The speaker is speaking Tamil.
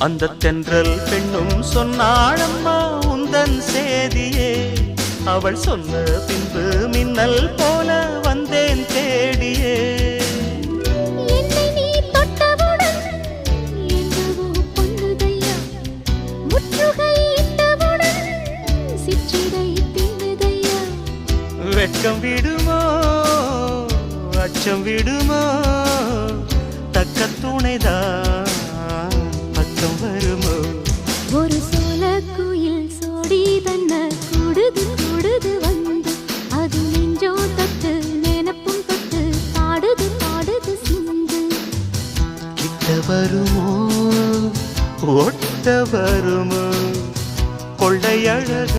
அந்த தென்றல் பெண்ணும் சொன்னாளம்மா உந்தன் சேதியே. அவள் சொன்ன பின்பு மின்னல் போல வந்தேன் தேடியே. என்னை நீ தொட்டவுடன் என்னவோ பொன்னுதையா, முற்றுகையிட்டவுடன் சிற்றிடை தின்னுதையா. வெட்கம் விடுமோ அச்சம் விடுமோ, தக்க துணைதான் பக்கம் வருமோ. ஒரு சோல குயில் சோடி தன்ன கூடுது கூடுது வந்து, அது நெஞ்சோ தொட்டு நினப்பும் தொட்டு பாடுது பாடுது சிந்து. கிட்ட வருமோ ஒட்ட வருமோ கொள்ளையழகு